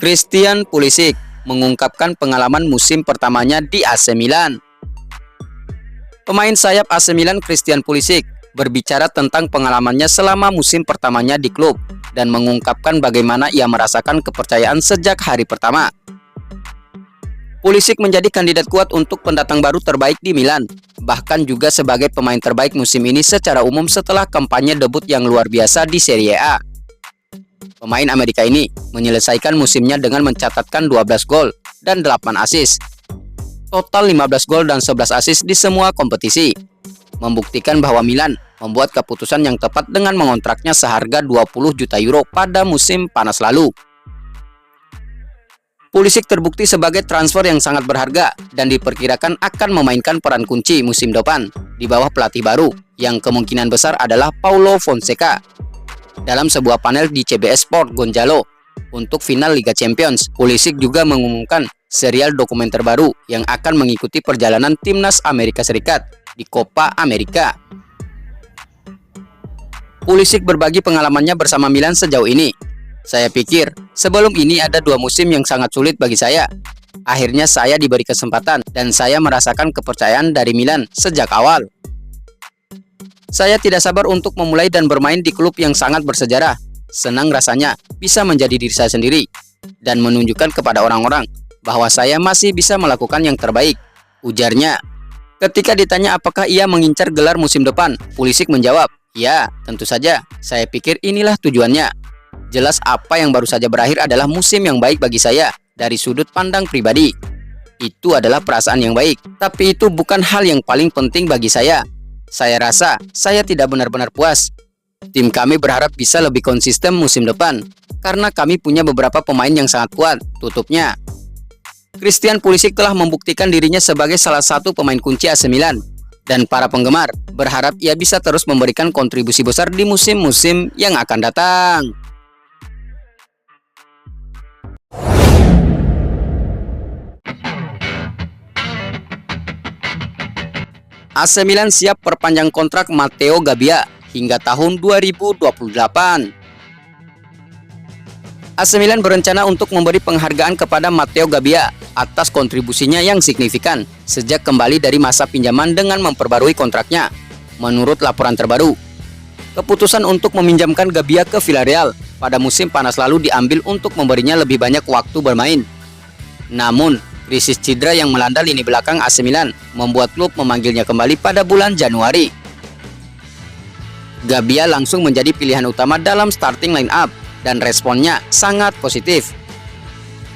Christian Pulisic mengungkapkan pengalaman musim pertamanya di AC Milan. Pemain sayap AC Milan Christian Pulisic berbicara tentang pengalamannya selama musim pertamanya di klub dan mengungkapkan bagaimana ia merasakan kepercayaan sejak hari pertama. Pulisic menjadi kandidat kuat untuk pendatang baru terbaik di Milan, bahkan juga sebagai pemain terbaik musim ini secara umum setelah kampanye debut yang luar biasa di Serie A. Pemain Amerika ini menyelesaikan musimnya dengan mencatatkan 12 gol dan 8 assist. Total 15 gol dan 11 assist di semua kompetisi. Membuktikan bahwa Milan membuat keputusan yang tepat dengan mengontraknya seharga 20 juta euro pada musim panas lalu. Pulisic terbukti sebagai transfer yang sangat berharga dan diperkirakan akan memainkan peran kunci musim depan di bawah pelatih baru yang kemungkinan besar adalah Paulo Fonseca. Dalam sebuah panel di CBS Sport Gonzalo untuk final Liga Champions, Pulisic juga mengumumkan serial dokumenter baru yang akan mengikuti perjalanan timnas Amerika Serikat di Copa America. Pulisic berbagi pengalamannya bersama Milan sejauh ini. Saya pikir, sebelum ini ada 2 musim yang sangat sulit bagi saya. Akhirnya saya diberi kesempatan dan saya merasakan kepercayaan dari Milan sejak awal. Saya tidak sabar untuk memulai dan bermain di klub yang sangat bersejarah. Senang rasanya bisa menjadi diri saya sendiri dan menunjukkan kepada orang-orang bahwa saya masih bisa melakukan yang terbaik, ujarnya. Ketika ditanya apakah ia mengincar gelar musim depan, Pulisic menjawab, "Ya, tentu saja. Saya pikir inilah tujuannya. Jelas apa yang baru saja berakhir adalah musim yang baik bagi saya dari sudut pandang pribadi. Itu adalah perasaan yang baik, tapi itu bukan hal yang paling penting bagi saya. Saya rasa saya tidak benar-benar puas. Tim kami berharap bisa lebih konsisten musim depan karena kami punya beberapa pemain yang sangat kuat," tutupnya. Christian Pulisic telah membuktikan dirinya sebagai salah satu pemain kunci AC Milan dan para penggemar berharap ia bisa terus memberikan kontribusi besar di musim-musim yang akan datang. AC Milan siap perpanjang kontrak Matteo Gabbia hingga tahun 2028. AC Milan berencana untuk memberi penghargaan kepada Matteo Gabbia atas kontribusinya yang signifikan sejak kembali dari masa pinjaman dengan memperbarui kontraknya. Menurut laporan terbaru, keputusan untuk meminjamkan Gabbia ke Villarreal pada musim panas lalu diambil untuk memberinya lebih banyak waktu bermain. Namun, krisis cedera yang melanda lini belakang AC Milan membuat klub memanggilnya kembali pada bulan Januari. Gabbia langsung menjadi pilihan utama dalam starting line up dan responnya sangat positif.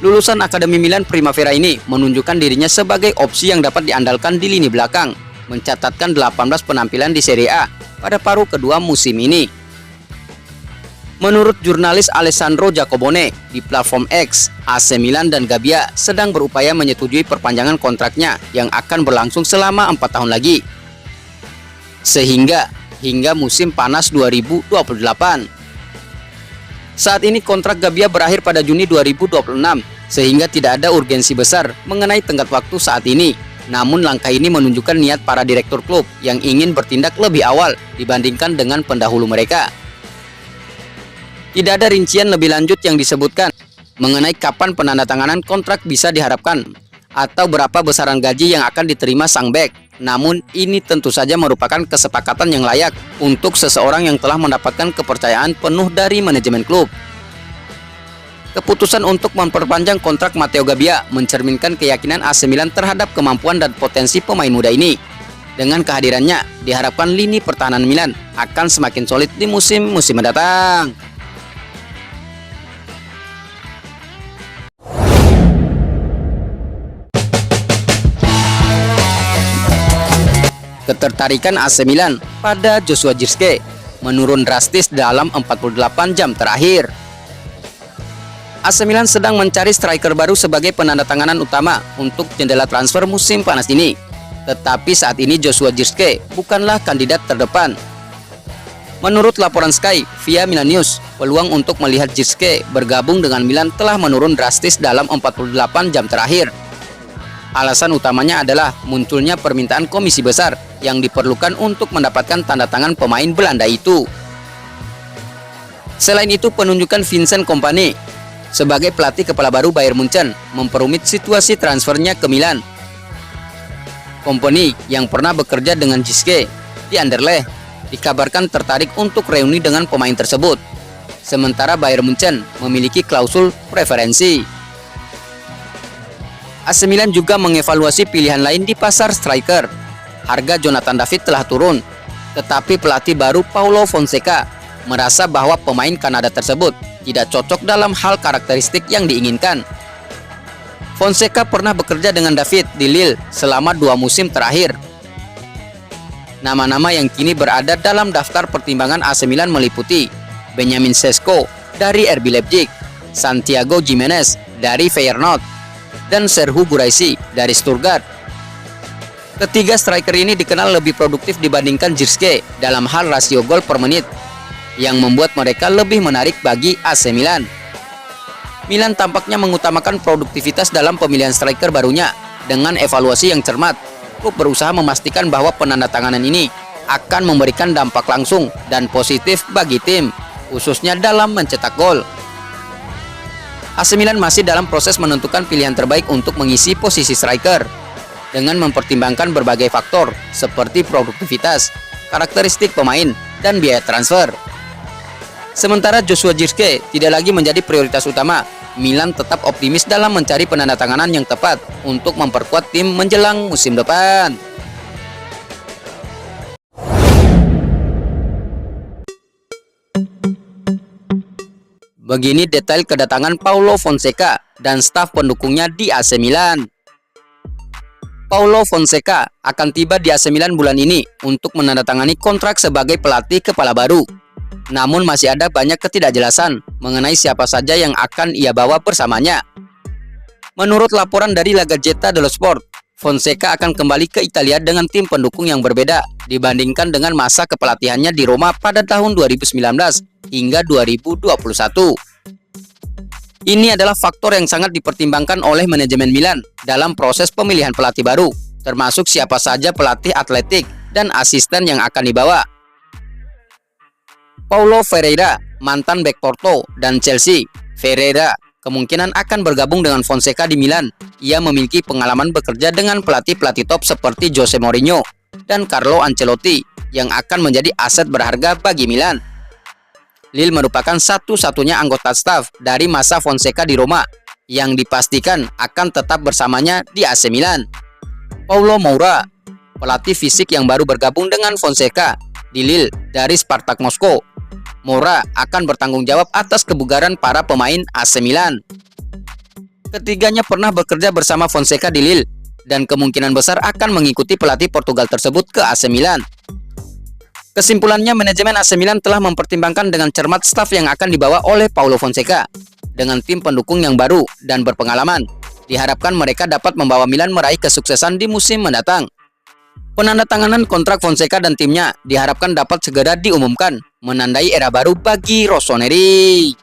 Lulusan Akademi Milan Primavera ini menunjukkan dirinya sebagai opsi yang dapat diandalkan di lini belakang, mencatatkan 18 penampilan di Serie A pada paruh kedua musim ini. Menurut jurnalis Alessandro Jacobone di platform X, AC Milan dan Gabbia sedang berupaya menyetujui perpanjangan kontraknya yang akan berlangsung selama 4 tahun lagi. Sehingga hingga musim panas 2028. Saat ini kontrak Gabbia berakhir pada Juni 2026, sehingga tidak ada urgensi besar mengenai tenggat waktu saat ini. Namun langkah ini menunjukkan niat para direktur klub yang ingin bertindak lebih awal dibandingkan dengan pendahulu mereka. Tidak ada rincian lebih lanjut yang disebutkan mengenai kapan penandatanganan kontrak bisa diharapkan atau berapa besaran gaji yang akan diterima sang bek. Namun ini tentu saja merupakan kesepakatan yang layak untuk seseorang yang telah mendapatkan kepercayaan penuh dari manajemen klub. Keputusan untuk memperpanjang kontrak Matteo Gabbia mencerminkan keyakinan AC Milan terhadap kemampuan dan potensi pemain muda ini. Dengan kehadirannya, diharapkan lini pertahanan Milan akan semakin solid di musim-musim mendatang. Ketertarikan AC Milan pada Joshua Zirkzee menurun drastis dalam 48 jam terakhir. AC Milan sedang mencari striker baru sebagai penandatanganan utama untuk jendela transfer musim panas ini. Tetapi saat ini Joshua Zirkzee bukanlah kandidat terdepan. Menurut laporan Sky via Milan News, peluang untuk melihat Zirkzee bergabung dengan Milan telah menurun drastis dalam 48 jam terakhir. Alasan utamanya adalah munculnya permintaan komisi besar yang diperlukan untuk mendapatkan tanda tangan pemain Belanda itu. Selain itu, penunjukan Vincent Kompany sebagai pelatih kepala baru Bayern Munchen memperumit situasi transfernya ke Milan. Kompany yang pernah bekerja dengan Zirkzee di Anderlecht dikabarkan tertarik untuk reuni dengan pemain tersebut, sementara Bayern Munchen memiliki klausul preferensi. AC Milan juga mengevaluasi pilihan lain di pasar striker. Harga Jonathan David telah turun, tetapi pelatih baru Paulo Fonseca merasa bahwa pemain Kanada tersebut tidak cocok dalam hal karakteristik yang diinginkan. Fonseca pernah bekerja dengan David di Lille selama 2 musim terakhir. Nama-nama yang kini berada dalam daftar pertimbangan AC Milan meliputi Benjamin Sesko dari RB Leipzig, Santiago Gimenez dari Feyenoord, dan Serhou Guirassy dari Stuttgart. Ketiga striker ini dikenal lebih produktif dibandingkan Zirkzee dalam hal rasio gol per menit, yang membuat mereka lebih menarik bagi AC Milan. Milan tampaknya mengutamakan produktivitas dalam pemilihan striker barunya. Dengan evaluasi yang cermat, klub berusaha memastikan bahwa penandatanganan ini akan memberikan dampak langsung dan positif bagi tim, khususnya dalam mencetak gol. AC Milan masih dalam proses menentukan pilihan terbaik untuk mengisi posisi striker dengan mempertimbangkan berbagai faktor seperti produktivitas, karakteristik pemain, dan biaya transfer. Sementara Joshua Zirkzee tidak lagi menjadi prioritas utama, Milan tetap optimis dalam mencari penandatanganan yang tepat untuk memperkuat tim menjelang musim depan. Begini detail kedatangan Paulo Fonseca dan staf pendukungnya di AC Milan. Paulo Fonseca akan tiba di AC Milan bulan ini untuk menandatangani kontrak sebagai pelatih kepala baru. Namun masih ada banyak ketidakjelasan mengenai siapa saja yang akan ia bawa bersamanya. Menurut laporan dari La Gazzetta dello Sport, Fonseca akan kembali ke Italia dengan tim pendukung yang berbeda dibandingkan dengan masa kepelatihannya di Roma pada tahun 2019 hingga 2021. Ini adalah faktor yang sangat dipertimbangkan oleh manajemen Milan dalam proses pemilihan pelatih baru, termasuk siapa saja pelatih atletik dan asisten yang akan dibawa. Paulo Ferreira, mantan bek Porto dan Chelsea. Ferreira kemungkinan akan bergabung dengan Fonseca di Milan. Ia memiliki pengalaman bekerja dengan pelatih-pelatih top seperti Jose Mourinho dan Carlo Ancelotti yang akan menjadi aset berharga bagi Milan. Lille merupakan satu-satunya anggota staf dari masa Fonseca di Roma yang dipastikan akan tetap bersamanya di AC Milan. Paulo Moura, pelatih fisik yang baru bergabung dengan Fonseca di Lille dari Spartak Moskow. Moura akan bertanggung jawab atas kebugaran para pemain AC Milan. Ketiganya pernah bekerja bersama Fonseca di Lille dan kemungkinan besar akan mengikuti pelatih Portugal tersebut ke AC Milan. Kesimpulannya, manajemen AC Milan telah mempertimbangkan dengan cermat staf yang akan dibawa oleh Paulo Fonseca. Dengan tim pendukung yang baru dan berpengalaman, diharapkan mereka dapat membawa Milan meraih kesuksesan di musim mendatang. Penandatanganan kontrak Fonseca dan timnya diharapkan dapat segera diumumkan, menandai era baru bagi Rossoneri.